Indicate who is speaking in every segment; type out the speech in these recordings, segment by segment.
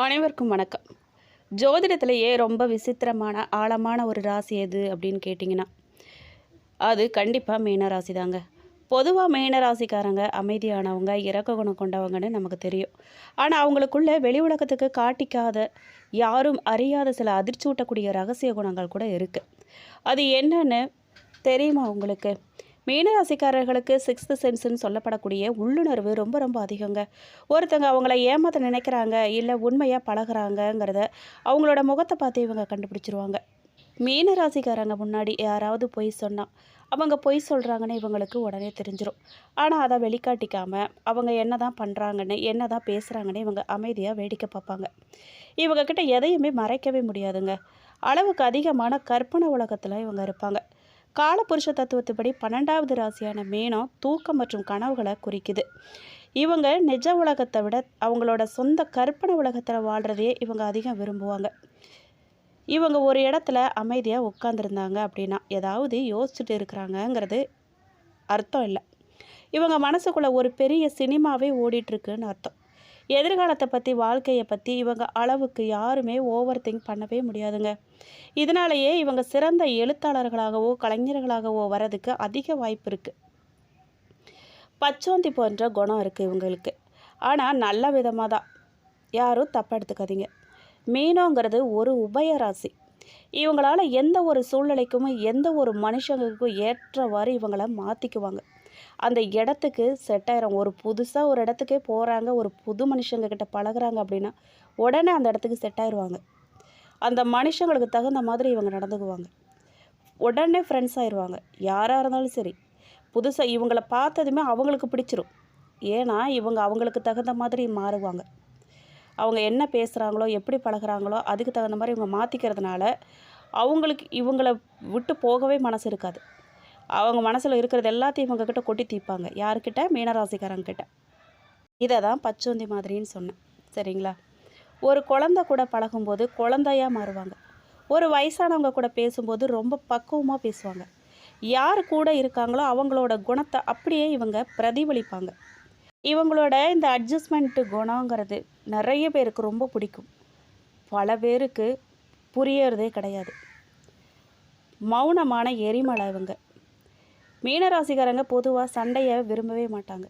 Speaker 1: அனைவருக்கும் வணக்கம். ஜோதிடத்திலேயே ரொம்ப விசித்திரமான, ஆழமான ஒரு ராசி எது அப்படின்னு கேட்டிங்கன்னா, அது கண்டிப்பாக மீன ராசி தாங்க. பொதுவாக மீன ராசிக்காரங்க அமைதியானவங்க, இரக்க குணம் கொண்டவங்கன்னு நமக்கு தெரியும். ஆனால் அவங்களுக்குள்ள வெளி உலகத்துக்கு காட்டிக்காத, யாரும் அறியாத சில அதிர்ச்சியூட்டக்கூடிய ரகசிய குணங்கள் கூட இருக்குது. அது என்னன்னு தெரியுமா உங்களுக்கு? மீனராசிக்காரர்களுக்கு சிக்ஸ்த் சென்ஸ்ன்னு சொல்லப்படக்கூடிய உள்ளுணர்வு ரொம்ப ரொம்ப அதிகங்க. ஒருத்தங்க அவங்கள ஏமாத்த நினைக்கிறாங்க, இல்லை உண்மையாக பழகுறாங்கங்கிறத அவங்களோட முகத்தை பார்த்து இவங்க கண்டுபிடிச்சிருவாங்க. மீனராசிக்காரங்க முன்னாடி யாராவது பொய் சொன்னால் அவங்க பொய் சொல்கிறாங்கன்னு இவங்களுக்கு உடனே தெரிஞ்சிடும். ஆனால் அதை வெளிக்காட்டிக்காமல் அவங்க என்ன தான் பண்ணுறாங்கன்னு, என்ன தான் பேசுகிறாங்கன்னு இவங்க அமைதியாக வேடிக்கை பார்ப்பாங்க. இவங்கக்கிட்ட எதையுமே மறைக்கவே முடியாதுங்க. அளவுக்கு அதிகமான கற்பனை உலகத்தில் இவங்க இருப்பாங்க. காலபுருஷ தத்துவத்துப்படி 12வது ராசியான மீனம் தூக்கம் மற்றும் கனவுகளை குறிக்குது. இவங்க நிஜ உலகத்தை விட அவங்களோட சொந்த கற்பனை உலகத்தில் வாழ்கிறதையே இவங்க அதிகம் விரும்புவாங்க. இவங்க ஒரு இடத்துல அமைதியாக உட்காந்துருந்தாங்க அப்படின்னா ஏதாவது யோசிச்சுட்டு இருக்கிறாங்கங்கிறது அர்த்தம் இல்லை. இவங்க மனசுக்குள்ளே ஒரு பெரிய சினிமாவே ஓடிட்டுருக்குன்னு அர்த்தம். எதிர்காலத்தை பற்றி, வாழ்க்கையை பற்றி இவங்க அளவுக்கு யாருமே ஓவர் திங்க் பண்ணவே முடியாதுங்க. இதனாலேயே இவங்க சிறந்த எழுத்தாளர்களாகவோ கலைஞர்களாகவோ வரதுக்கு அதிக வாய்ப்பு இருக்குது. பச்சோந்தி போன்ற குணம் இருக்குது இவங்களுக்கு. ஆனால் நல்ல விதமாக தான், யாரும் தப்பாக எடுத்துக்காதீங்க. மீனோங்கிறது ஒரு உபயராசி. இவங்களால் எந்த ஒரு சூழ்நிலைக்கும் எந்த ஒரு மனுஷங்களுக்கும் ஏற்றவாறு இவங்கள மாற்றிக்குவாங்க. அந்த இடத்துக்கு செட் ஆயிரும். ஒரு புதுசாக ஒரு இடத்துக்கே போகிறாங்க, ஒரு புது மனுஷங்க கிட்ட பழகுறாங்க அப்படின்னா உடனே அந்த இடத்துக்கு செட் ஆயிடுவாங்க. அந்த மனுஷங்களுக்கு தகுந்த மாதிரி இவங்க நடந்துக்குவாங்க. உடனே ஃப்ரெண்ட்ஸ் ஆயிடுவாங்க. யாராக இருந்தாலும் சரி, புதுசாக இவங்கள பார்த்ததுமே அவங்களுக்கு பிடிச்சிரும். ஏன்னா இவங்க அவங்களுக்கு தகுந்த மாதிரி மாறுவாங்க. அவங்க என்ன பேசுகிறாங்களோ, எப்படி பழகுறாங்களோ அதுக்கு தகுந்த மாதிரி இவங்க மாற்றிக்கிறதுனால அவங்களுக்கு இவங்கள விட்டு போகவே மனசு இருக்காது. அவங்க மனசில் இருக்கிறது எல்லாத்தையும் இவங்கக்கிட்ட கொட்டி தீர்ப்பாங்க. யார்கிட்ட? மீனராசிக்காரங்கிட்ட. இதை தான் பச்சோந்தி மாதிரின்னு சொன்னேன், சரிங்களா? ஒரு குழந்தை கூட பழகும்போது குழந்தையாக மாறுவாங்க. ஒரு வயசானவங்க கூட பேசும்போது ரொம்ப பக்குவமாக பேசுவாங்க. யார் கூட இருக்காங்களோ அவங்களோட குணத்தை அப்படியே இவங்க பிரதிபலிப்பாங்க. இவங்களோட இந்த அட்ஜஸ்ட்மெண்ட்டு குணங்கிறது நிறைய பேருக்கு ரொம்ப பிடிக்கும். பல பேருக்கு புரியறதே கிடையாது. மௌனமான எரிமலை இவங்க. மீனராசிக்காரங்க பொதுவாக சண்டையை விரும்பவே மாட்டாங்க.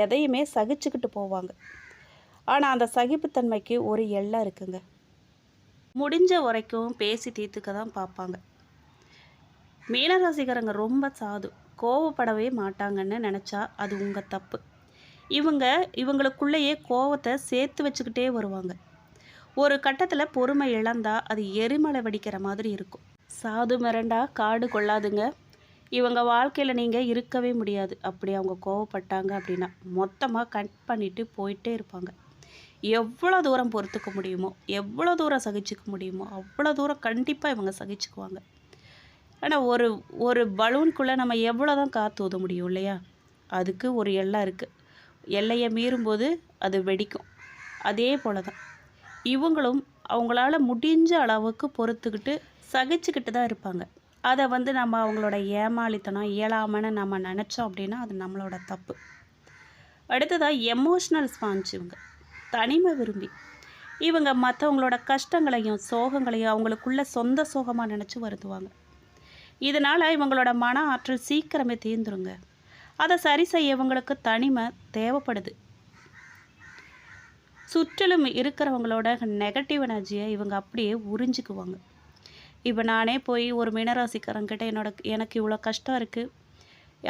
Speaker 1: எதையுமே சகிச்சுக்கிட்டு போவாங்க. ஆனால் அந்த சகிப்புத்தன்மைக்கு ஒரு எல்லை இருக்குங்க. முடிஞ்ச வரைக்கும் பேசி தீர்த்துக்க தான் பார்ப்பாங்க. மீனராசிக்காரங்க ரொம்ப சாது, கோவப்படவே மாட்டாங்கன்னு நினச்சா அது உங்கள் தப்பு. இவங்களுக்குள்ளேயே கோவத்தை சேர்த்து வச்சுக்கிட்டே வருவாங்க. ஒரு கட்டத்தில் பொறுமை இழந்தால் அது எரிமலை வெடிக்கிற மாதிரி இருக்கும். சாது மிரண்டா காடு கொள்ளாதுங்க. இவங்க வாழ்க்கையில் நீங்கள் இருக்கவே முடியாது. அப்படி அவங்க கோவப்பட்டாங்க அப்படின்னா மொத்தமாக கட் பண்ணிவிட்டு போயிட்டே இருப்பாங்க. எவ்வளோ தூரம் பொறுத்துக்க முடியுமோ, எவ்வளோ தூரம் சகிச்சுக்க முடியுமோ அவ்வளோ தூரம் கண்டிப்பாக இவங்க சகிச்சுக்குவாங்க. ஆனால் ஒரு ஒரு பலூனுக்குள்ளே நம்ம எவ்வளோ தான் காற்று ஊத முடியும் இல்லையா? அதுக்கு ஒரு எல்லை இருக்குது. எல்லையை மீறும்போது அது வெடிக்கும். அதே போல் தான் இவங்களும் அவங்களால முடிஞ்ச அளவுக்கு பொறுத்துக்கிட்டு சகிச்சுக்கிட்டு தான் இருப்பாங்க. அதை நம்ம அவங்களோட ஏமாளித்தனம், இயலாமன்னு நம்ம நினச்சோம் அப்படின்னா அது நம்மளோட தப்பு. அடுத்ததாக எமோஷ்னல் ஸ்பாஞ்ச் இவங்க. தனிமை விரும்பி இவங்க மற்றவங்களோட கஷ்டங்களையும் சோகங்களையும் அவங்களுக்குள்ள சொந்த சோகமாக நினச்சி வருத்துவாங்க. இதனால் இவங்களோட மன ஆற்றல் சீக்கிரமே தீர்ந்துருங்க. அதை சரி செய்ய இவங்களுக்கு தனிமை தேவைப்படுது. சுற்றிலும் இருக்கிறவங்களோட நெகட்டிவ் எனர்ஜியை இவங்க அப்படியே உறிஞ்சிக்குவாங்க. இப்போ நானே போய் ஒரு மீனராசிக்காரங்கிட்ட எனக்கு இவ்வளோ கஷ்டம் இருக்குது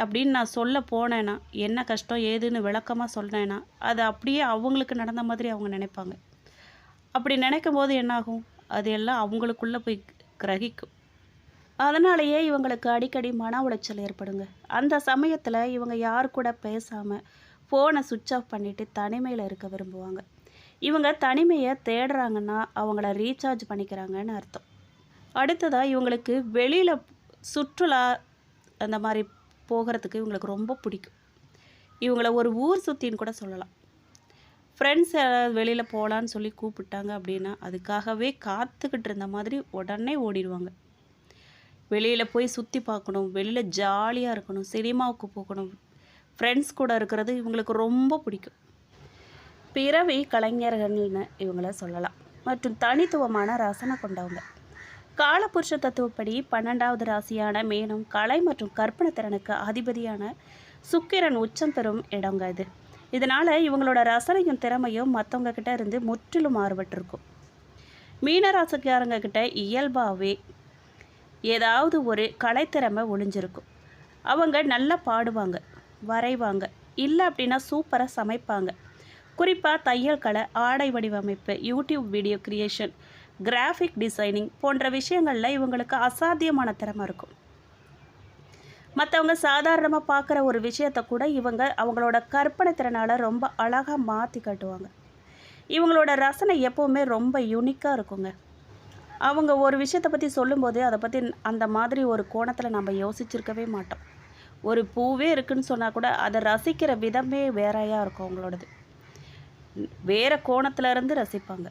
Speaker 1: அப்படின்னு நான் சொல்ல போனேன்னா, என்ன கஷ்டம் ஏதுன்னு விளக்கமாக சொன்னேன்னா அது அப்படியே அவங்களுக்கு நடந்த மாதிரி அவங்க நினைப்பாங்க. அப்படி நினைக்கும் போது என்னாகும்? அது எல்லாம் அவங்களுக்குள்ளே போய் கிரகிக்கும். அதனாலேயே இவங்களுக்கு அடிக்கடி மன உளைச்சல் ஏற்படுங்க. அந்த சமயத்தில் இவங்க யார் கூட பேசாமல் ஃபோனை சுவிட்ச் ஆஃப் பண்ணிவிட்டு தனிமையில் இருக்க விரும்புவாங்க. இவங்க தனிமையை தேடுறாங்கன்னா அவங்கள ரீசார்ஜ் பண்ணிக்கிறாங்கன்னு அர்த்தம். அடுத்ததாக இவங்களுக்கு வெளியில் சுற்றுலா அந்த மாதிரி போகிறதுக்கு இவங்களுக்கு ரொம்ப பிடிக்கும். இவங்கள ஒரு ஊர் சுற்றின்னு கூட சொல்லலாம். ஃப்ரெண்ட்ஸ் யாராவது வெளியில் போகலான்னு சொல்லி கூப்பிட்டாங்க அப்படின்னா அதுக்காகவே காத்துக்கிட்டு இருந்த மாதிரி உடனே ஓடிடுவாங்க. வெளியில் போய் சுற்றி பார்க்கணும், வெளியில் ஜாலியாக இருக்கணும், சினிமாவுக்கு போகணும், ஃப்ரெண்ட்ஸ் கூட இருக்கிறது இவங்களுக்கு ரொம்ப பிடிக்கும். பிறவி கலைஞர்கள்னு இவங்கள சொல்லலாம். மற்றும் தனித்துவமான ரசனை கொண்டவங்க. காலபுருஷ தத்துவப்படி 12வது ராசியான மீனம் கலை மற்றும் கற்பனை திறனுக்கு அதிபதியான சுக்கிரன் உச்சம் பெறும் இடங்க இது. இதனால் இவங்களோட ரசனையும் திறமையும் மற்றவங்க கிட்ட இருந்து முற்றிலும் மாறுபட்டிருக்கும். மீனராசிக்காரங்க கிட்ட இயல்பாகவே ஏதாவது ஒரு கலைத்திறமை ஒளிஞ்சிருக்கும். அவங்க நல்லா பாடுவாங்க, வரைவாங்க, இல்லை அப்படின்னா சூப்பராக சமைப்பாங்க. குறிப்பாக தையல் கலை, ஆடை வடிவமைப்பு, YouTube video creation, graphic designing போன்ற விஷயங்களில் இவங்களுக்கு அசாத்தியமான திறமை இருக்கும். மற்றவங்க சாதாரணமாக பார்க்குற ஒரு விஷயத்தை கூட இவங்க அவங்களோட கற்பனை திறனால் ரொம்ப அழகாக மாற்றி காட்டுவாங்க. இவங்களோட ரசனை எப்போவுமே ரொம்ப யூனிக்காக இருக்குங்க. அவங்க ஒரு விஷயத்தை பற்றி சொல்லும்போது அதை பற்றி அந்த மாதிரி ஒரு கோணத்தில் நம்ம யோசிச்சிருக்கவே மாட்டோம். ஒரு பூவே இருக்குன்னு சொன்னால் கூட அதை ரசிக்கிற விதமே வேறையாக இருக்கும். அவங்களோடது வேறு கோணத்துல இருந்து ரசிப்பாங்க.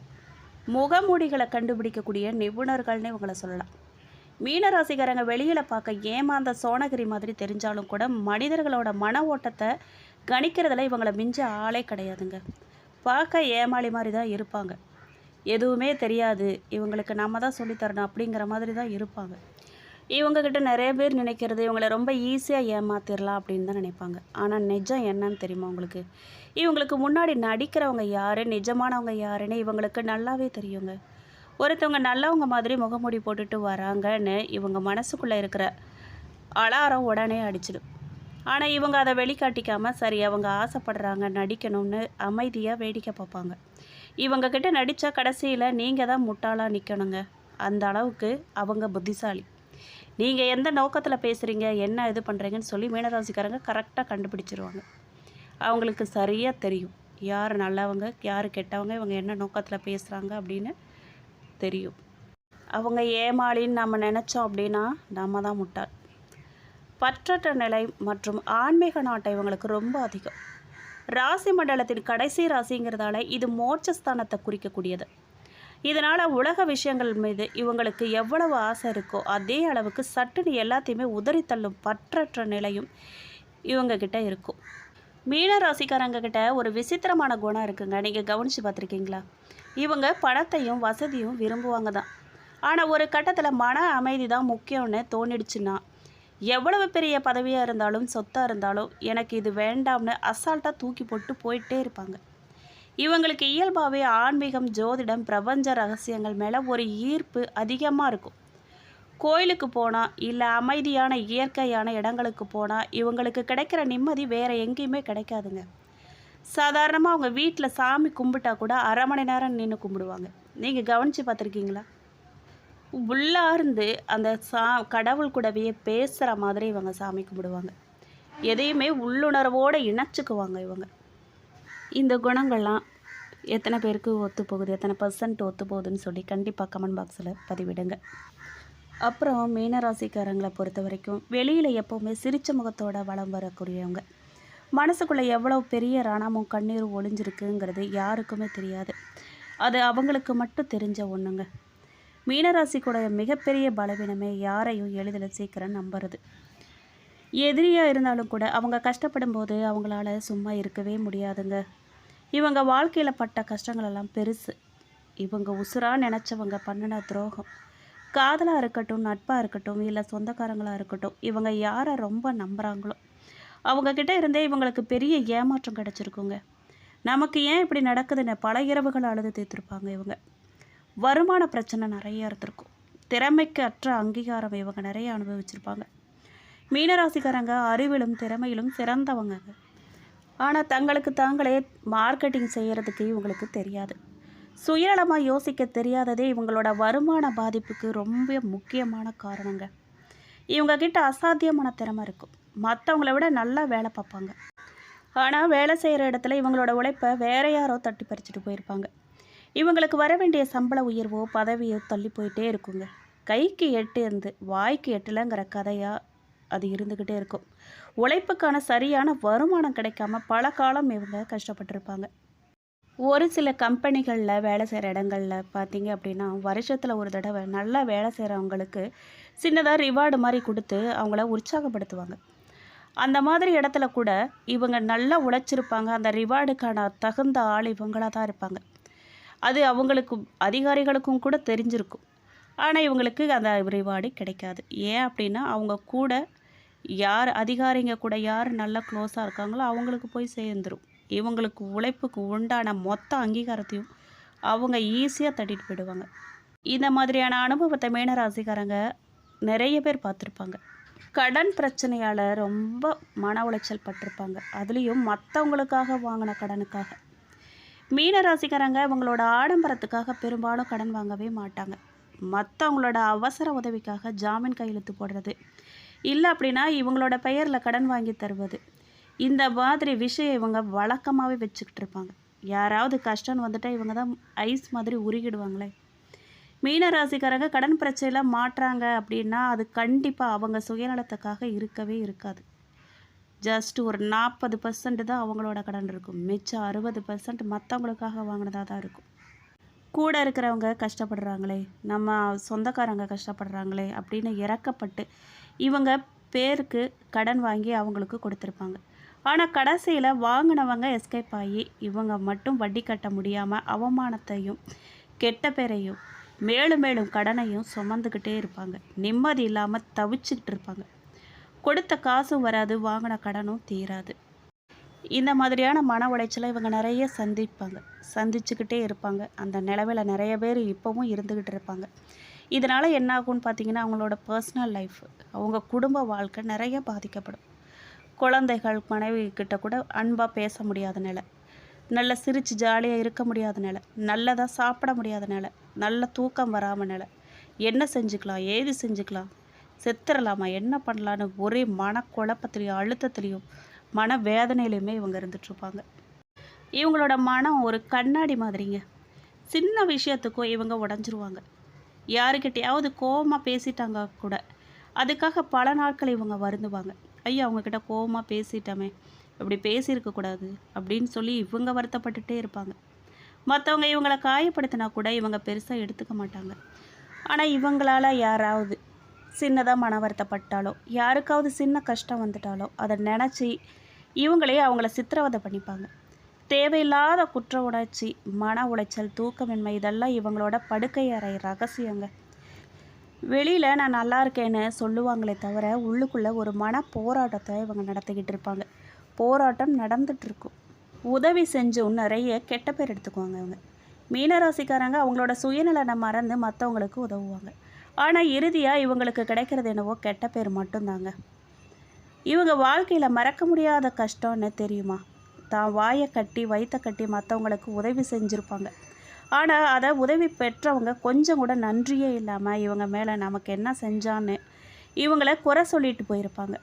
Speaker 1: முகமூடிகளை கண்டுபிடிக்கக்கூடிய நிபுணர்கள்னே இவங்களை சொல்லலாம். மீனராசிக்காரங்க வெளியில் பார்க்க ஏமாந்த சோனகிரி மாதிரி தெரிஞ்சாலும் கூட மனிதர்களோட மன ஓட்டத்தை கணிக்கிறதுல இவங்களை மிஞ்ச ஆளே கிடையாதுங்க. பார்க்க ஏமாளி மாதிரி தான் இருப்பாங்க. எதுவுமே தெரியாது, இவங்களுக்கு நம்ம தான் சொல்லித்தரணும் அப்படிங்கிற மாதிரி தான் இருப்பாங்க. இவங்கக்கிட்ட நிறைய பேர் நினைக்கிறது இவங்களை ரொம்ப ஈஸியாக ஏமாத்திடலாம் அப்படின்னு தான் நினைப்பாங்க. ஆனால் நிஜம் என்னன்னு தெரியுமா உங்களுக்கு? இவங்களுக்கு முன்னாடி நடிக்கிறவங்க யார், நிஜமானவங்க யாருன்னு இவங்களுக்கு நல்லாவே தெரியுங்க. ஒருத்தவங்க நல்லவங்க மாதிரி முகமூடி போட்டுட்டு வராங்கன்னு இவங்க மனசுக்குள்ளே இருக்கிற அலாரம் உடனே அடிச்சிடும். ஆனால் இவங்க அதை வெளிக்காட்டிக்காமல் சரி அவங்க ஆசைப்படுறாங்க நடிக்கணும்னு அமைதியாக வேடிக்கை பார்ப்பாங்க. இவங்கக்கிட்ட நடித்தா கடைசியில் நீங்கள் தான் முட்டாளாக நிற்கணுங்க. அந்த அளவுக்கு அவங்க புத்திசாலி. நீங்கள் எந்த நோக்கத்தில் பேசுகிறீங்க, என்ன இது பண்ணுறீங்கன்னு சொல்லி மீனராசிக்காரங்க கரெக்டாக கண்டுபிடிச்சிருவாங்க. அவங்களுக்கு சரியாக தெரியும் யார் நல்லவங்க யார் கெட்டவங்க, இவங்க என்ன நோக்கத்தில் பேசுகிறாங்க அப்படின்னு தெரியும். அவங்க ஏமாளின்னு நம்ம நினச்சோம் அப்படின்னா நம்ம தான் முட்டாள். பற்றற்ற நிலை மற்றும் ஆன்மீக நாட்டம் இவங்களுக்கு ரொம்ப அதிகம். ராசி மண்டலத்தின் கடைசி ராசிங்கிறதால இது மோட்சஸ்தானத்தை குறிக்கக்கூடியது. இதனால் உலக விஷயங்கள் மீது இவங்களுக்கு எவ்வளவு ஆசை இருக்கோ அதே அளவுக்கு சட்டுன்னு எல்லாத்தையுமே உதறி தள்ளும் பற்றற்ற நிலையும் இவங்கக்கிட்ட இருக்கும். மீன ராசிக்காரங்க கிட்ட ஒரு விசித்திரமான குணம் இருக்குங்க. நீங்கள் கவனித்து பார்த்துருக்கீங்களா? இவங்க பணத்தையும் வசதியும் விரும்புவாங்க தான். ஆனால் ஒரு கட்டத்தில் மன அமைதி தான் முக்கியம்னு தோணிடுச்சுன்னா எவ்வளவு பெரிய பதவியாக இருந்தாலும் சொத்தாக இருந்தாலும் எனக்கு இது வேண்டாம்னு அசால்ட்டாக தூக்கி போட்டு போயிட்டே இருப்பாங்க. இவங்களுக்கு இயல்பாகவே ஆன்மீகம், ஜோதிடம், பிரபஞ்ச ரகசியங்கள் மேலே ஒரு ஈர்ப்பு அதிகமாக இருக்கும். கோயிலுக்கு போனால் இல்லை அமைதியான இயற்கையான இடங்களுக்கு போனால் இவங்களுக்கு கிடைக்கிற நிம்மதி வேறு எங்கேயுமே கிடைக்காதுங்க. சாதாரணமாக அவங்க வீட்டில் சாமி கும்பிட்டா கூட அரை மணி நேரம் நின்று கும்பிடுவாங்க. நீங்கள் கவனித்து பார்த்துருக்கீங்களா? உள்ளார்ந்து அந்த கடவுள் கூடவே பேசுகிற மாதிரி இவங்க சாமி கும்பிடுவாங்க. எதையுமே உள்ளுணர்வோடு இணைச்சிக்குவாங்க இவங்க. இந்த குணங்கள்லாம் எத்தனை பேருக்கு ஒத்து போகுது, எத்தனை % ஒத்து போகுதுன்னு சொல்லி கண்டிப்பாக கமெண்ட் பாக்ஸில் பதிவிடுங்க. அப்புறம் மீனராசிக்காரங்களை பொறுத்த வரைக்கும் வெளியில் எப்போவுமே சிரிச்ச முகத்தோட வளம் வரக்கூடியவங்க. மனசுக்குள்ளே எவ்வளோ பெரிய ரணமும் கண்ணீரும் ஒளிஞ்சிருக்குங்கிறது யாருக்குமே தெரியாது. அது அவங்களுக்கு மட்டும் தெரிஞ்ச ஒன்றுங்க. மீனராசிக்கூட மிகப்பெரிய பலவீனமே யாரையும் எளிதில் சீக்கிரம் நம்புறது. எதிரியாக இருந்தாலும் கூட அவங்க கஷ்டப்படும் போது அவங்களால சும்மா இருக்கவே முடியாதுங்க. இவங்க வாழ்க்கையில் பட்ட கஷ்டங்களெல்லாம் பெருசு. இவங்க உசுராக நினச்சவங்க பண்ணின துரோகம், காதலாக இருக்கட்டும், நட்பாக இருக்கட்டும், இல்லை சொந்தக்காரங்களாக இருக்கட்டும், இவங்க யாரை ரொம்ப நம்புகிறாங்களோ அவங்கக்கிட்ட இருந்தே இவங்களுக்கு பெரிய ஏமாற்றம் கிடச்சிருக்குங்க. நமக்கு ஏன் இப்படி நடக்குதுன்னு பல இரவுகள் அழுது தீர்த்துருப்பாங்க இவங்க. வருமான பிரச்சனை நிறைய இருந்திருக்கும். திறமைக்கு அற்ற அங்கீகாரம் இவங்க நிறைய அனுபவிச்சிருப்பாங்க. மீனராசிக்காரங்க அறிவிலும் திறமையிலும் சிறந்தவங்க. ஆனால் தங்களுக்கு தாங்களே மார்க்கெட்டிங் செய்கிறதுக்கு இவங்களுக்கு தெரியாது. சுயநலமாக யோசிக்க தெரியாததே இவங்களோட வருமான பாதிப்புக்கு ரொம்ப முக்கியமான காரணங்க. இவங்கக்கிட்ட அசாத்தியமான திறமை இருக்கும். மற்றவங்கள விட நல்லா வேலை பார்ப்பாங்க. ஆனால் வேலை செய்கிற இடத்துல இவங்களோட உழைப்பை வேற யாரோ தட்டி பறிச்சுட்டு போயிருப்பாங்க. இவங்களுக்கு வர வேண்டிய சம்பள உயர்வோ பதவியோ தள்ளி போயிட்டே இருக்குங்க. கைக்கு எட்டு இருந்து வாய்க்கு எட்டலைங்கிற கதையாக அது இருந்துக்கிட்டே இருக்கும். உழைப்புக்கான சரியான வருமானம் கிடைக்காம பல காலம் இவங்க கஷ்டப்பட்டுருப்பாங்க. ஒரு சில கம்பெனிகளில் வேலை செய்கிற இடங்களில் பார்த்தீங்க அப்படின்னா வருஷத்தில் ஒரு தடவை நல்லா வேலை செய்கிறவங்களுக்கு சின்னதாக ரிவார்டு மாதிரி கொடுத்து அவங்கள உற்சாகப்படுத்துவாங்க. அந்த மாதிரி இடத்துல கூட இவங்க நல்லா உழைச்சிருப்பாங்க. அந்த ரிவார்டுக்கான தகுந்த ஆள் இவங்களாக தான் இருப்பாங்க. அது அவங்களுக்கு அதிகாரிகளுக்கும் கூட தெரிஞ்சிருக்கும். ஆனால் இவங்களுக்கு அந்த ரிவார்டு கிடைக்காது. ஏன் அப்படின்னா அவங்க கூட யார் அதிகாரிங்க கூட யார் நல்லா க்ளோஸாக இருக்காங்களோ அவங்களுக்கு போய் சேர்ந்துடும். இவங்களுக்கு உழைப்புக்கு உண்டான மொத்த அங்கீகாரத்தையும் அவங்க ஈஸியாக தட்டிட்டு போயிடுவாங்க. இந்த மாதிரியான அனுபவத்தை மீனராசிக்காரங்க நிறைய பேர் பார்த்துருப்பாங்க. கடன் பிரச்சனையால் ரொம்ப மன உளைச்சல் பட்டிருப்பாங்க. அதுலேயும் மற்றவங்களுக்காக வாங்கின கடனுக்காக. மீனராசிக்காரங்க இவங்களோட ஆடம்பரத்துக்காக பெரும்பாலும் கடன் வாங்கவே மாட்டாங்க. மற்றவங்களோட அவசர உதவிக்காக ஜாமீன் கையெழுத்து போடுறது, இல்லை அப்படின்னா இவங்களோட பெயரில் கடன் வாங்கி தருவது, இந்த மாதிரி விஷயம் இவங்க வழக்கமாகவே வச்சுக்கிட்டு இருப்பாங்க. யாராவது கஷ்டம்னு வந்துட்டால் இவங்க தான் ஐஸ் மாதிரி உருகிடுவாங்களே. மீனராசிக்காரங்க கடன் பிரச்சனையில் மாட்டுறாங்க அப்படின்னா அது கண்டிப்பாக அவங்க சுயநலத்துக்காக இருக்கவே இருக்காது. ஜஸ்ட் ஒரு 40% தான் அவங்களோட கடன் இருக்கும். மிச்சம் 60% மற்றவங்களுக்காக வாங்கினதாக தான் இருக்கும். கூட இருக்கிறவங்க கஷ்டப்படுறாங்களே, நம்ம சொந்தக்காரங்க கஷ்டப்படுறாங்களே அப்படின்னு இறக்கப்பட்டு இவங்க பேருக்கு கடன் வாங்கி அவங்களுக்கு கொடுத்துருப்பாங்க. ஆனால் கடைசியில் வாங்கினவங்க எஸ்கேப் ஆகி இவங்க மட்டும் வட்டி கட்ட முடியாமல் அவமானத்தையும் கெட்ட பேரையும் மேலும் மேலும் கடனையும் சுமந்துக்கிட்டே இருப்பாங்க. நிம்மதி இல்லாமல் தவிச்சுக்கிட்டு இருப்பாங்க. கொடுத்த காசும் வராது, வாங்கின கடனும் தீராது. இந்த மாதிரியான மன உளைச்சலை இவங்க நிறைய சந்திச்சுக்கிட்டே இருப்பாங்க. அந்த நிலவில் நிறைய பேர் இப்போவும் இருந்துக்கிட்டு இருப்பாங்க. இதனால் என்ன ஆகும்னு பார்த்தீங்கன்னா அவங்களோட பர்சனல் லைஃப், அவங்க குடும்ப வாழ்க்கை நிறைய பாதிக்கப்படும். குழந்தைகள் மனைவி கிட்ட கூட அன்பாக பேச முடியாத நிலை, நல்ல சிரித்து ஜாலியாக இருக்க முடியாத நிலை, நல்லதாக சாப்பிட முடியாத நிலை, நல்ல தூக்கம் வராமல் நிலை, என்ன செஞ்சுக்கலாம் ஏது செஞ்சுக்கலாம் செத்துடலாமா என்ன பண்ணலான்னு ஒரே மனக்குழப்பத்துலேயும் அழுத்தத்துலேயும் மன வேதனையிலையுமே இவங்க இருந்துகிட்ருப்பாங்க. இவங்களோட மனம் ஒரு கண்ணாடி மாதிரிங்க. சின்ன விஷயத்துக்கும் இவங்க உடஞ்சிருவாங்க. யாருக்கிட்டையாவது கோவமாக பேசிட்டாங்க கூட அதுக்காக பல நாட்கள் இவங்க வருந்துவாங்க. ஐயா அவங்கக்கிட்ட கோவமாக பேசிட்டோமே, இப்படி பேசியிருக்கக்கூடாது அப்படின்னு சொல்லி இவங்க வருத்தப்பட்டுட்டே இருப்பாங்க. மற்றவங்க இவங்களை காயப்படுத்தினா கூட இவங்க பெருசாக எடுத்துக்க மாட்டாங்க. ஆனால் இவங்களால் யாராவது சின்னதாக மன வருத்தப்பட்டாலோ யாருக்காவது சின்ன கஷ்டம் வந்துட்டாலோ அதை நினச்சி இவங்களே அவங்கள சித்திரவதை பண்ணிப்பாங்க. தேவையில்லாத குற்ற உணர்ச்சி, மன உளைச்சல், தூக்கமின்மை இதெல்லாம் இவங்களோட படுக்கை அறை ரகசியங்க. வெளியில் நான் நல்லா இருக்கேன்னு சொல்லுவாங்களே தவிர உள்ளுக்குள்ளே ஒரு மன போராட்டத்தை இவங்க நடத்திக்கிட்டு இருப்பாங்க. போராட்டம் நடந்துகிட்ருக்கும். உதவி செஞ்சும் நிறைய கெட்ட பேர் எடுத்துக்குவாங்க இவங்க. மீனராசிக்காரங்க அவங்களோட சுயநலனை மறந்து மற்றவங்களுக்கு உதவுவாங்க. ஆனால் இறுதியாக இவங்களுக்கு கிடைக்கிறது என்னவோ கெட்ட பேர் மட்டும்தாங்க. இவங்க வாழ்க்கையில் மறக்க முடியாத கஷ்டம்னு தெரியுமா? தான் வாயை கட்டி வயிற்ற கட்டி மற்றவங்களுக்கு உதவி செஞ்சுருப்பாங்க. ஆனால் அதை உதவி பெற்றவங்க கொஞ்சம் கூட நன்றியே இல்லாமல் இவங்க மேலே நமக்கு என்ன செஞ்சான்னு இவங்கள குறை சொல்லிட்டு போயிருப்பாங்க.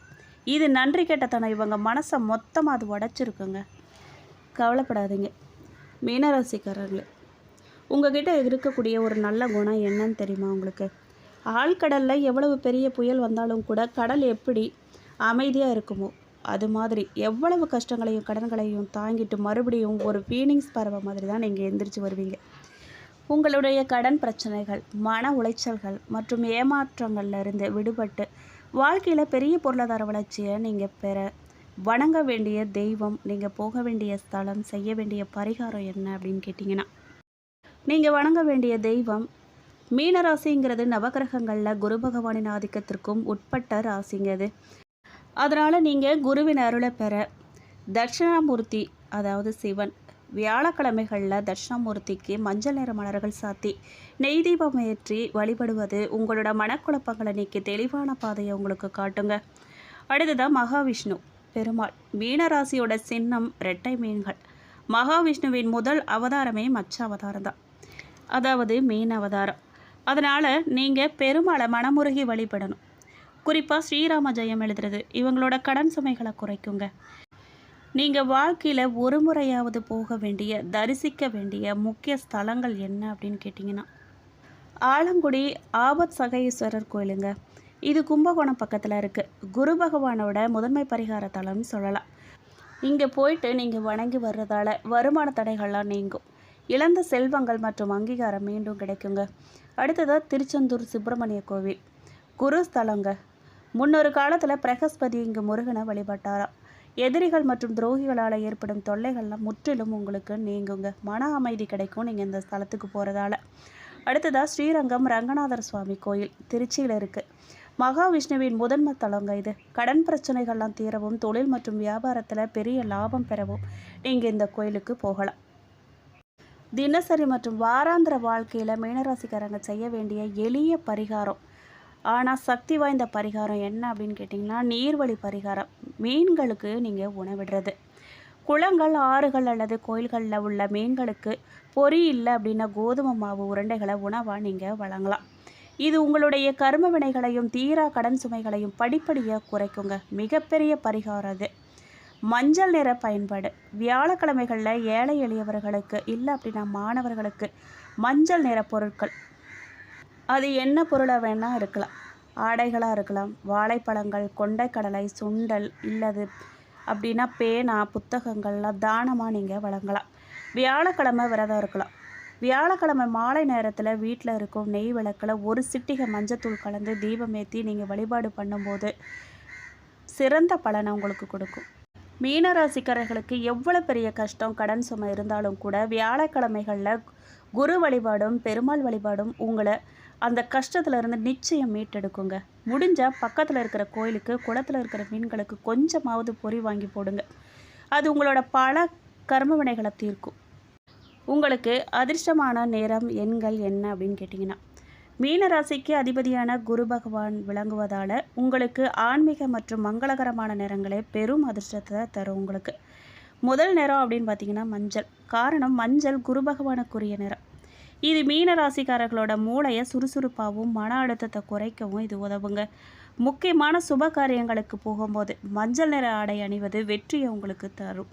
Speaker 1: இது நன்றி கெட்டத்தனம் இவங்க மனசை மொத்தமாக அது உடச்சிருக்குங்க. கவலைப்படாதீங்க மீனராசிக்காரர்களே. உங்ககிட்ட இருக்கக்கூடிய ஒரு நல்ல குணம் என்னன்னு தெரியுமா உங்களுக்கு? ஆழ்கடலில் எவ்வளவு பெரிய புயல் வந்தாலும் கூட கடல் எப்படி அமைதியாக இருக்குமோ அது மாதிரி எவ்வளவு கஷ்டங்களையும் கடன்களையும் தாங்கிட்டு மறுபடியும் ஒரு ஃபீனிங்ஸ் பறவை மாதிரி தான் நீங்கள் எந்திரிச்சு வருவீங்க. உங்களுடைய கடன் பிரச்சனைகள், மன உளைச்சல்கள் மற்றும் ஏமாற்றங்கள்லேருந்து விடுபட்டு வாழ்க்கையில் பெரிய பொருளாதார வளர்ச்சியை நீங்கள் பெற வணங்க வேண்டிய தெய்வம், நீங்கள் போக வேண்டிய ஸ்தலம், செய்ய வேண்டிய பரிகாரம் என்ன அப்படின்னு கேட்டிங்கன்னா, நீங்கள் வணங்க வேண்டிய தெய்வம் மீனராசிங்கிறது நவகிரகங்களில் குரு பகவானின் ஆதிக்கத்திற்கும் உட்பட்ட ராசிங்க அது. அதனால் நீங்கள் குருவின் அருளை பெற தட்சிணாமூர்த்தி, அதாவது சிவன், வியாழக்கிழமைகளில் தட்சிணாமூர்த்திக்கு மஞ்சள் நிற மலர்கள் சாத்தி நெய் தீபம் ஏற்றி வழிபடுவது உங்களோட மனக்குழப்பங்களை நீக்கி தெளிவான பாதையை உங்களுக்கு காட்டுங்க. அடுத்ததான் மகாவிஷ்ணு பெருமாள். மீனராசியோட சின்னம் இரட்டை மீன்கள். மகாவிஷ்ணுவின் முதல் அவதாரமே மச்ச அவதாரம் தான், அதாவது மீன் அவதாரம். அதனால் நீங்கள் பெருமாளை மனமுருகி வழிபடணும். குறிப்பாக ஸ்ரீராம ஜெயம் எழுதுறது இவங்களோட கடன் சுமைகளை குறைக்குங்க. நீங்கள் வாழ்க்கையில் ஒரு முறையாவது போக வேண்டிய, தரிசிக்க வேண்டிய முக்கிய ஸ்தலங்கள் என்ன அப்படின்னு கேட்டிங்கன்னா, ஆலங்குடி ஆபத் சகையீஸ்வரர் கோயிலுங்க. இது கும்பகோணம் பக்கத்தில் இருக்குது. குரு பகவானோட முதன்மை பரிகார தலம்னு சொல்லலாம். இங்கே போயிட்டு நீங்கள் வணங்கி வர்றதால வருமான தடைகள்லாம் நீங்கும். இழந்த செல்வங்கள் மற்றும் அங்கீகாரம் மீண்டும் கிடைக்குங்க. அடுத்ததாக திருச்செந்தூர் சுப்பிரமணிய கோவில் குரு ஸ்தலங்க. முன்னொரு காலத்தில் பிரகஸ்பதி இங்கு முருகனை வழிபட்டாராம். எதிரிகள் மற்றும் துரோகிகளால் ஏற்படும் தொல்லைகள்லாம் முற்றிலும் உங்களுக்கு நீங்குங்க. மன அமைதி கிடைக்கும் நீங்கள் இந்த ஸ்தலத்துக்கு போகிறதால. அடுத்ததாக ஸ்ரீரங்கம் ரங்கநாதர் சுவாமி கோயில் திருச்சியில் இருக்குது. மகாவிஷ்ணுவின் முதன்மை தலங்க இது. கடன் பிரச்சனைகள்லாம் தீரவும், தொழில் மற்றும் வியாபாரத்தில் பெரிய லாபம் பெறவும் நீங்கள் இந்த கோயிலுக்கு போகலாம். தினசரி மற்றும் வாராந்திர வாழ்க்கையில் மீனராசிக்காரங்க செய்ய வேண்டிய எளிய பரிகாரம், ஆனால் சக்தி வாய்ந்த பரிகாரம் என்ன அப்படின்னு கேட்டிங்கன்னா, நீர்வழி பரிகாரம். மீன்களுக்கு நீங்கள் உணவிடுறது. குளங்கள், ஆறுகள் அல்லது கோயில்களில் உள்ள மீன்களுக்கு பொறி இல்லை அப்படின்னா கோதுமை மாவு உருண்டைகளை உணவாக நீங்கள் வழங்கலாம். இது உங்களுடைய கர்ம வினைகளையும் தீரா கடன் சுமைகளையும் படிப்படியாக குறைக்குங்க. மிகப்பெரிய பரிகாரம் அது. மஞ்சள் நிற பயன்பாடு. வியாழக்கிழமைகளில் ஏழை எளியவர்களுக்கு இல்லை அப்படின்னா மாணவர்களுக்கு மஞ்சள் நிற பொருட்கள், அது என்ன பொருளாக வேணால் இருக்கலாம். ஆடைகளாக இருக்கலாம், வாழைப்பழங்கள், கொண்டைக்கடலை, சுண்டல், இல்லது அப்படின்னா பேனா, புத்தகங்கள்லாம் தானமாக நீங்கள் வழங்கலாம். வியாழக்கிழமை விரதம் இருக்கலாம். வியாழக்கிழமை மாலை நேரத்தில் வீட்டில் இருக்கும் நெய் விளக்கில் ஒரு சிட்டிகை மஞ்சத்தூள் கலந்து தீபமேற்றி நீங்கள் வழிபாடு பண்ணும்போது சிறந்த பலனை உங்களுக்கு கொடுக்கும். மீனராசிக்காரர்களுக்கு எவ்வளோ பெரிய கஷ்டம், கடன் சுமை இருந்தாலும் கூட வியாழக்கிழமைகளில் குரு வழிபாடும் பெருமாள் வழிபாடும் உங்களை அந்த கஷ்டத்துலேருந்து நிச்சயம் மீட்டெடுக்குங்க. முடிஞ்சால் பக்கத்தில் இருக்கிற கோயிலுக்கு, குளத்தில் இருக்கிற மீன்களுக்கு கொஞ்சமாவது பொறி வாங்கி போடுங்க. அது உங்களோட பல கர்ம வினைகளை தீர்க்கும். உங்களுக்கு அதிர்ஷ்டமான நேரம், எண்கள் என்ன அப்படின்னு கேட்டிங்கன்னா, மீனராசிக்கு அதிபதியான குரு பகவான் விளங்குவதால் உங்களுக்கு ஆன்மீக மற்றும் மங்களகரமான நேரங்களே பெரும் அதிர்ஷ்டத்தை தரும். உங்களுக்கு முதல் நேரம் அப்படின்னு பார்த்தீங்கன்னா மஞ்சள். காரணம், மஞ்சள் குரு பகவானுக்குரிய நேரம். இது மீனராசிக்காரர்களோட மூளையை சுறுசுறுப்பாகவும் மன அழுத்தத்தை குறைக்கவும் இது உதவுங்க. முக்கியமான சுப காரியங்களுக்கு போகும்போது மஞ்சள் நிற ஆடை அணிவது வெற்றியை உங்களுக்கு தரும்.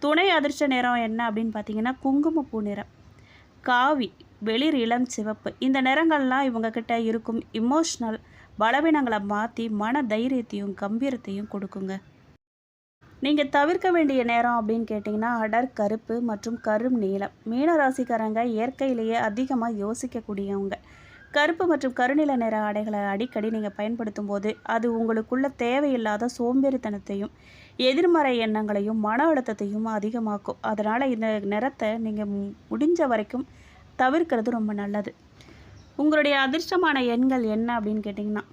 Speaker 1: துணை அதிர்ஷ்ட நிறம் என்ன அப்படின்னு பார்த்தீங்கன்னா குங்குமப்பூ நிறம், காவி, வெளிர் இளம் சிவப்பு. இந்த நிறங்கள்லாம் இவங்கக்கிட்ட இருக்கும் இமோஷ்னல் பலவீனங்களை மாற்றி மன தைரியத்தையும் கம்பீரத்தையும் கொடுக்குங்க. நீங்கள் தவிர்க்க வேண்டிய நேரம் அப்படின்னு கேட்டிங்கன்னா அடர் கருப்பு மற்றும் கரும் நீலம். மீனராசிக்காரங்க இயற்கையிலேயே அதிகமாக யோசிக்கக்கூடியவங்க. கருப்பு மற்றும் கருநில நிற ஆடைகளை அடிக்கடி நீங்கள் பயன்படுத்தும் போது அது உங்களுக்குள்ள தேவையில்லாத சோம்பேறித்தனத்தையும் எதிர்மறை எண்ணங்களையும் மன அழுத்தத்தையும் அதிகமாக்கும். அதனால் இந்த நிறத்தை நீங்கள் முடிஞ்ச வரைக்கும் தவிர்க்கிறது ரொம்ப நல்லது. உங்களுடைய அதிர்ஷ்டமான எண்கள் என்ன அப்படின்னு கேட்டிங்கன்னா,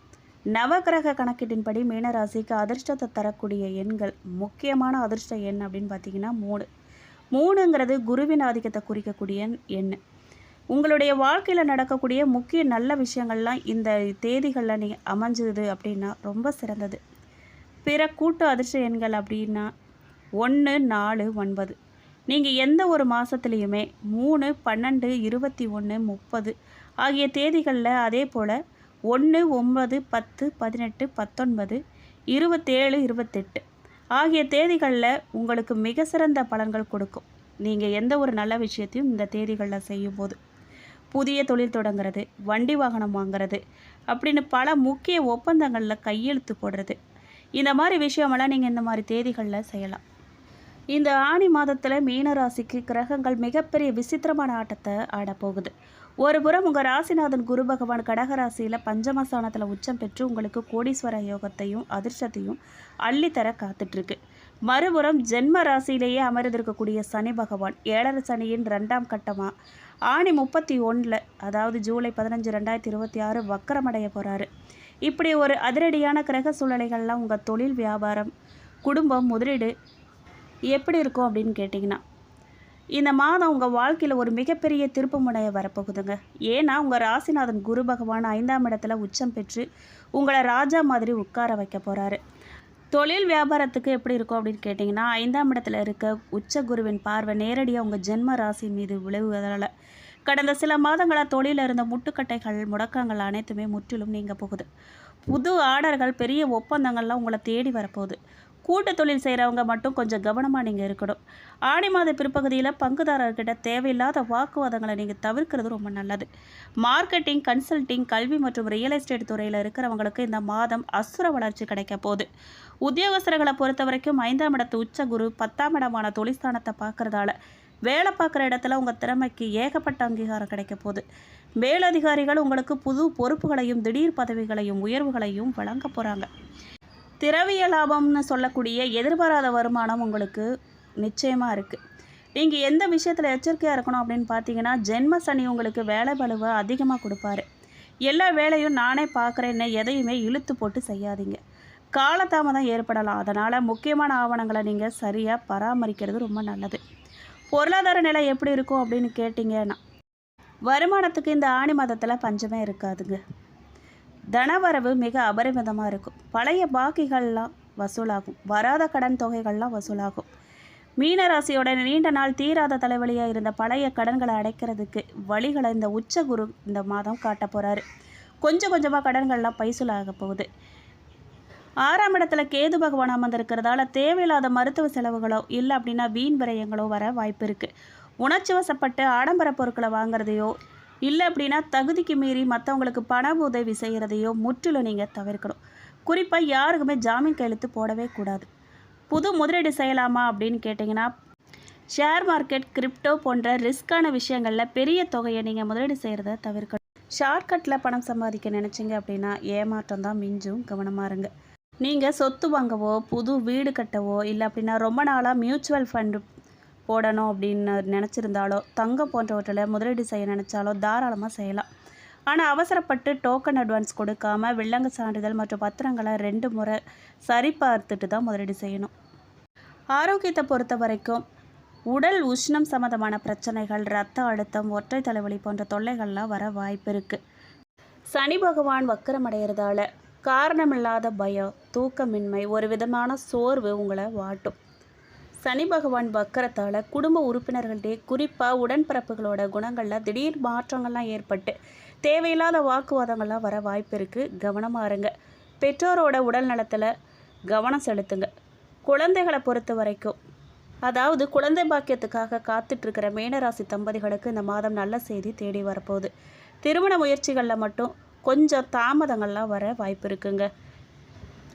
Speaker 1: நவகிரக கணக்கீட்டின்படி மீனராசிக்கு அதிர்ஷ்டத்தை தரக்கூடிய எண்கள், முக்கியமான அதிர்ஷ்ட எண் அப்படின்னு பார்த்தீங்கன்னா 3. 3ங்கிறது குருவின் ஆதிக்கத்தை குறிக்கக்கூடிய எண். உங்களுடைய வாழ்க்கையில் நடக்கக்கூடிய முக்கிய நல்ல விஷயங்கள்லாம் இந்த தேதிகளில் நீங்கள் அமைஞ்சுது அப்படின்னா ரொம்ப சிறந்தது. பிற கூட்டு அதிர்ஷ்ட எண்கள் அப்படின்னா 1, 4, 9. நீங்கள் எந்த ஒரு மாதத்துலேயுமே 3, 12, 21, 30 ஆகிய தேதிகளில், அதே போல் 1, 9, 10, 18, 19, 27, 28 ஆகிய தேதிகளில் உங்களுக்கு மிக சிறந்த பலன்கள் கொடுக்கும். நீங்கள் எந்த ஒரு நல்ல விஷயத்தையும் இந்த தேதிகளில் செய்யும்போது, புதிய தொழில் தொடங்குறது, வண்டி வாகனம் வாங்கிறது அப்படின்னு பல முக்கிய ஒப்பந்தங்களில் கையெழுத்து போடுறது, இந்த மாதிரி விஷயமெல்லாம் நீங்கள் இந்த மாதிரி தேதிகளில் செய்யலாம். இந்த ஆனி மாதத்தில் மீனராசிக்கு கிரகங்கள் மிகப்பெரிய விசித்திரமான ஆட்டத்தை ஆடப்போகுது. ஒரு புறம் உங்கள் ராசிநாதன் குரு பகவான் கடகராசியில் பஞ்சமஸ்தானத்தில் உச்சம் பெற்று உங்களுக்கு கோடீஸ்வர யோகத்தையும் அதிர்ஷ்டத்தையும் அள்ளித்தர காத்துட்ருக்கு. மறுபுறம் ஜென்ம ராசியிலேயே அமர்ந்திருக்கக்கூடிய சனி பகவான் 7ரை சனியின் 2ஆம் கட்டமாக ஆனி 31, அதாவது ஜூலை 15, 2026 வக்கரமடைய போகிறாரு. இப்படி ஒரு அதிரடியான கிரக சூழ்நிலைகள்லாம் உங்கள் தொழில், வியாபாரம், குடும்பம், முதலீடு எப்படி இருக்கும் அப்படின்னு கேட்டிங்கன்னா, இந்த மாதம் உங்கள் வாழ்க்கையில் ஒரு மிகப்பெரிய திருப்பு முனையை வரப்போகுதுங்க. ஏன்னா உங்கள் ராசிநாதன் குரு பகவான் 5ஆம் இடத்துல உச்சம் பெற்று உங்களை ராஜா மாதிரி உட்கார வைக்க போகிறாரு. தொழில் வியாபாரத்துக்கு எப்படி இருக்கும் அப்படின்னு கேட்டிங்கன்னா, 5ஆம் இடத்துல இருக்க உச்ச குருவின் பார்வை நேரடியாக உங்கள் ஜென்ம ராசி மீது விளைவுவதால் கடந்த சில மாதங்களாக தொழிலில் இருந்த முட்டுக்கட்டைகள், முடக்கங்கள் அனைத்துமே முற்றிலும் நீங்க போகுது. புது ஆர்டர்கள், பெரிய ஒப்பந்தங்கள்லாம் உங்களை தேடி வரப்போகுது. கூட்டு தொழில் செய்கிறவங்க மட்டும் கொஞ்சம் கவனமாக நீங்கள் இருக்கணும். ஆடி மாத பிற்பகுதியில் பங்குதாரர்கிட்ட தேவையில்லாத வாக்குவாதங்களை நீங்கள் தவிர்க்கிறது ரொம்ப நல்லது. மார்க்கெட்டிங், கன்சல்டிங், கல்வி மற்றும் ரியல் எஸ்டேட் துறையில் இருக்கிறவங்களுக்கு இந்த மாதம் அசுர வளர்ச்சி கிடைக்க போகுது. உத்தியோகஸ்தர்களை பொறுத்த வரைக்கும் 5ஆம் இடத்து உச்ச குரு 10ஆம் இடமான தொழில்ஸ்தானத்தை பார்க்கறதால வேலை பார்க்குற இடத்துல உங்கள் திறமைக்கு ஏகப்பட்ட அங்கீகாரம் கிடைக்க போகுது. மேலதிகாரிகள் உங்களுக்கு புது பொறுப்புகளையும் திடீர் பதவிகளையும் உயர்வுகளையும் வழங்க போகிறாங்க. திரவிய லாபம்னு சொல்லக்கூடிய எதிர்பாராத வருமானம் உங்களுக்கு நிச்சயமாக இருக்குது. நீங்கள் எந்த விஷயத்தில் எச்சரிக்கையாக இருக்கணும் அப்படின்னு பார்த்தீங்கன்னா, ஜென்ம சனி உங்களுக்கு வேலை பளுவை அதிகமாக கொடுப்பாரு. எல்லா வேலையும் நானே பார்க்குறேன்னு எதையுமே இழுத்து போட்டு செய்யாதீங்க. காலதாமதம் ஏற்படலாம். அதனால் முக்கியமான ஆவணங்களை நீங்கள் சரியாக பராமரிக்கிறது ரொம்ப நல்லது. பொருளாதார நிலை எப்படி இருக்கும் அப்படின்னு கேட்டிங்கன்னா, வருமானத்துக்கு இந்த ஆணி மாதத்தில் பஞ்சமே இருக்காதுங்க. தனவரவு மிக அபரிமிதமாக இருக்கும். பழைய பாக்கிகள்லாம் வசூலாகும். வராத கடன் தொகைகள்லாம் வசூலாகும். மீனராசியோட நீண்ட நாள் தீராத தலைவலியாக இருந்த பழைய கடன்களை அடைக்கிறதுக்கு வழிகளை இந்த உச்சகுரு இந்த மாதம் காட்ட போகிறாரு. கொஞ்சம் கொஞ்சமாக கடன்கள்லாம் பைசூலாக போகுது. 6ஆம் இடத்துல கேது பகவான் அமர்ந்திருக்கிறதால தேவையில்லாத மருத்துவ செலவுகளோ இல்லை அப்படின்னா வீண் விரயங்களோ வர வாய்ப்பு இருக்குது. உணர்ச்சி வசப்பட்டு ஆடம்பர பொருட்களை வாங்குறதையோ இல்லை அப்படின்னா தகுதிக்கு மீறி மற்றவங்களுக்கு பண உதவி செய்கிறதையோ முற்றிலும் நீங்கள் தவிர்க்கணும். குறிப்பாக யாருக்குமே ஜாமீன் கையெழுத்து போடவே கூடாது. புது முதலீடு செய்யலாமா அப்படின்னு கேட்டிங்கன்னா, ஷேர் மார்க்கெட், கிரிப்டோ போன்ற ரிஸ்க்கான விஷயங்களில் பெரிய தொகையை நீங்கள் முதலீடு செய்கிறத தவிர்க்கணும். ஷார்ட்கட்டில் பணம் சம்பாதிக்க நினச்சிங்க அப்படின்னா ஏமாற்றம் தான் மிஞ்சும். கவனமாக இருங்க. நீங்கள் சொத்து வாங்கவோ புது வீடு கட்டவோ இல்லை அப்படின்னா ரொம்ப நாளாக மியூச்சுவல் ஃபண்டு போடணும் அப்படின்னு நினச்சிருந்தாலோ தங்கம் போன்றவற்றில் முதலீடு செய்ய நினச்சாலோ தாராளமாக செய்யலாம். ஆனால் அவசரப்பட்டு டோக்கன் அட்வான்ஸ் கொடுக்காமல் வில்லங்க சான்றிதழ் மற்றும் பத்திரங்களை 2 முறை சரிபார்த்துட்டு தான் முதலீடு செய்யணும். ஆரோக்கியத்தை பொறுத்த வரைக்கும் உடல் உஷ்ணம் சம்மந்தமான பிரச்சனைகள், இரத்த அழுத்தம், ஒற்றை தலைவலி போன்ற தொல்லைகள்லாம் வர வாய்ப்பு இருக்குது. சனி பகவான் வக்கரமடைகிறதால காரணமில்லாத பயம், தூக்கமின்மை, ஒரு விதமான சோர்வு உங்களை வாட்டும். சனி பகவான் வக்கரத்தால் குடும்ப உறுப்பினர்கள்டே குறிப்பாக உடன்பிறப்புகளோட குணங்களில் திடீர் மாற்றங்கள்லாம் ஏற்பட்டு தேவையில்லாத வாக்குவாதங்கள்லாம் வர வாய்ப்பு இருக்குது. கவனமாக இருங்க. பெற்றோரோட உடல் நலத்தில் கவனம் செலுத்துங்க. குழந்தைகளை பொறுத்த வரைக்கும், அதாவது குழந்தை பாக்கியத்துக்காக காத்துட்ருக்கிற மீனராசி தம்பதிகளுக்கு இந்த மாதம் நல்ல செய்தி தேடி வரப்போகுது. திருமண முயற்சிகளில் மட்டும் கொஞ்சம் தாமதங்கள்லாம் வர வாய்ப்பு இருக்குங்க.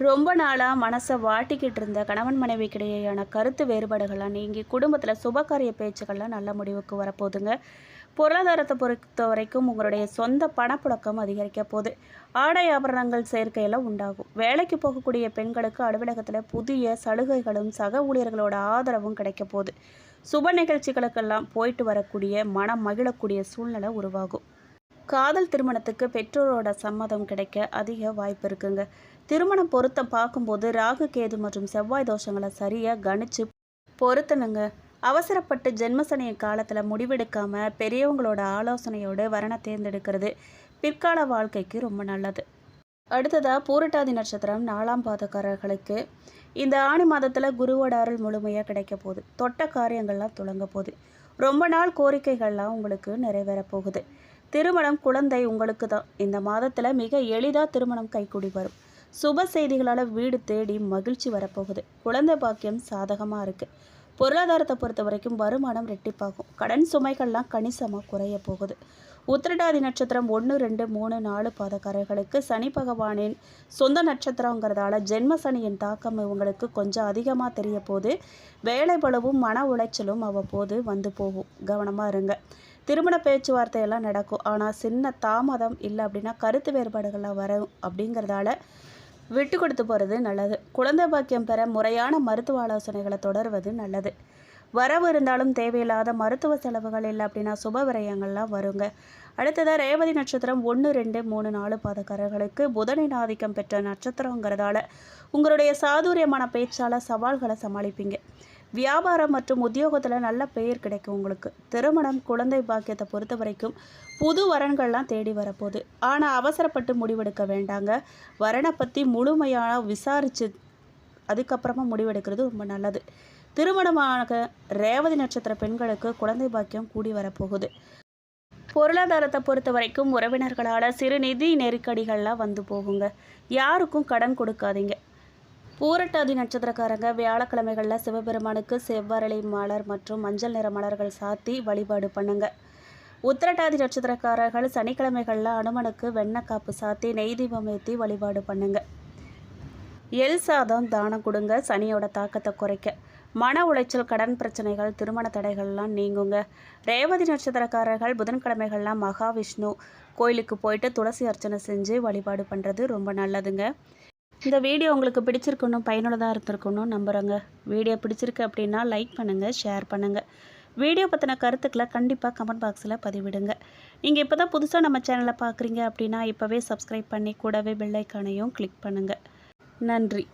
Speaker 1: ரொம்ப நாளாக மனசை வாட்டிக்கிட்டு இருந்த கணவன் மனைவிக்கிடையேயான கருத்து வேறுபாடுகள்லாம் நீங்கி குடும்பத்தில் சுபகாரிய பேச்சுக்கள்லாம் நல்ல முடிவுக்கு வரப்போகுதுங்க. பொருளாதாரத்தை பொறுத்த வரைக்கும் உங்களுடைய சொந்த பணப்புழக்கம் அதிகரிக்க போகுது. ஆடை ஆபரணங்கள் சேர்க்கையெல்லாம் உண்டாகும். வேலைக்கு போகக்கூடிய பெண்களுக்கு அலுவலகத்தில் புதிய சலுகைகளும் சக ஊழியர்களோட ஆதரவும் கிடைக்க போகுது. சுப நிகழ்ச்சிகளுக்கெல்லாம் போயிட்டு வரக்கூடிய மனம் மகிழக்கூடிய சூழ்நிலை உருவாகும். காதல் திருமணத்துக்கு பெற்றோரோட சம்மதம் கிடைக்க அதிக வாய்ப்பு இருக்குங்க. திருமணம் பொருத்தம் பார்க்கும்போது ராகு, கேது மற்றும் செவ்வாய் தோஷங்களை சரியாக கணிச்சு பொருத்தணுங்க. அவசரப்பட்டு ஜென்மசனிய காலத்தில் முடிவெடுக்காமல் பெரியவங்களோட ஆலோசனையோடு வரனை தேர்ந்தெடுக்கிறது பிற்கால வாழ்க்கைக்கு ரொம்ப நல்லது. அடுத்ததாக பூரட்டாதி நட்சத்திரம் 4ஆம் பாதக்காரர்களுக்கு இந்த ஆணி மாதத்தில் குருவோட அருள் முழுமையாக கிடைக்க போகுது. தொட்ட காரியங்கள்லாம் துளங்க போகுது. ரொம்ப நாள் கோரிக்கைகள்லாம் உங்களுக்கு நிறைவேற போகுது. திருமணம், குழந்தை உங்களுக்கு தான். இந்த மாதத்தில் மிக எளிதாக திருமணம் கைக்கூடி வரும். சுப செய்திகளால் வீடு தேடி மகிழ்ச்சி வரப்போகுது. குழந்தை பாக்கியம் சாதகமாக இருக்குது. பொருளாதாரத்தை பொறுத்த வரைக்கும் வருமானம் ரெட்டிப்பாகும். கடன் சுமைகள்லாம் கணிசமாக குறைய போகுது. உத்திரட்டாதி நட்சத்திரம் 1, 2, 3, 4 பாதக்காரர்களுக்கு சனி பகவானின் சொந்த நட்சத்திரங்கிறதால ஜென்ம சனியின் தாக்கம் இவங்களுக்கு கொஞ்சம் அதிகமாக தெரிய போகுது. வேலை பளுவும் மன உளைச்சலும் அவ்வப்போது வந்து போகும். கவனமாக இருங்க. திருமண பேச்சுவார்த்தையெல்லாம் நடக்கும். ஆனால் சின்ன தாமதம் இல்லை அப்படின்னா கருத்து வேறுபாடுகள்லாம் வரும். அப்படிங்கிறதால விட்டு கொடுத்து போகிறது நல்லது. குழந்தை பாக்கியம் பெற முறையான மருத்துவ ஆலோசனைகளை தொடர்வது நல்லது. வரவு இருந்தாலும் தேவையில்லாத மருத்துவ செலவுகள் இல்லை அப்படின்னா சுப விரயங்கள்லாம் வருங்க. அடுத்ததாக ரேவதி நட்சத்திரம் 1, 2, 3, 4 பாதக்காரர்களுக்கு புதனின் ஆதிக்கம் பெற்ற நட்சத்திரங்கிறதால உங்களுடைய சாதுரியமான பேச்சால் சவால்களை சமாளிப்பீங்க. வியாபாரம் மற்றும் உத்தியோகத்தில் நல்ல பெயர் கிடைக்கும் உங்களுக்கு. திருமணம், குழந்தை பாக்கியத்தை பொறுத்த வரைக்கும் புது வரன்கள்லாம் தேடி வரப்போகுது. ஆனால் அவசரப்பட்டு முடிவெடுக்க வேண்டாங்க. வரனை பற்றி முழுமையாக விசாரித்து அதுக்கப்புறமா முடிவெடுக்கிறது ரொம்ப நல்லது. திருமணமாக ரேவதி நட்சத்திர பெண்களுக்கு குழந்தை பாக்கியம் கூடி வரப்போகுது. பொருளாதாரத்தை பொறுத்த வரைக்கும் உறவினர்களால் சிறு நிதி நெருக்கடிகள்லாம் வந்து போகுங்க. யாருக்கும் கடன் கொடுக்காதீங்க. பூரட்டாதி நட்சத்திரக்காரங்க வியாழக்கிழமைகளில் சிவபெருமானுக்கு செவ்வரளி மலர் மற்றும் மஞ்சள் நிற மலர்கள் சாத்தி வழிபாடு பண்ணுங்க. உத்திரட்டாதி நட்சத்திரக்காரர்கள் சனிக்கிழமைகளில் அனுமனுக்கு வெண்ணக்காப்பு சாத்தி நெய் தீபம் ஏற்றி வழிபாடு பண்ணுங்க. எல் சாதம் தானம் கொடுங்க, சனியோட தாக்கத்தை குறைக்க. மன உளைச்சல், கடன் பிரச்சனைகள், திருமண தடைகள்லாம் நீங்குங்க. ரேவதி நட்சத்திரக்காரர்கள் புதன்கிழமைகள்லாம் மகாவிஷ்ணு கோயிலுக்கு போயிட்டு துளசி அர்ச்சனை செஞ்சு வழிபாடு பண்ணுறது ரொம்ப நல்லதுங்க. இந்த வீடியோ உங்களுக்கு பிடிச்சிருக்கணும், பயனுள்ளதாக இருந்திருக்கணும் நம்புகிறேங்க. வீடியோ பிடிச்சிருக்கு அப்படின்னா லைக் பண்ணுங்கள், ஷேர் பண்ணுங்கள். வீடியோ பற்றின கருத்துக்களை கண்டிப்பாக கமெண்ட் பாக்ஸில் பதிவிடுங்க. நீங்கள் இப்போ தான் புதுசாக நம்ம சேனலை பார்க்குறீங்க அப்படின்னா இப்போவே சப்ஸ்கிரைப் பண்ணி கூடவே பெல் ஐக்கானையும் கிளிக் பண்ணுங்கள். நன்றி.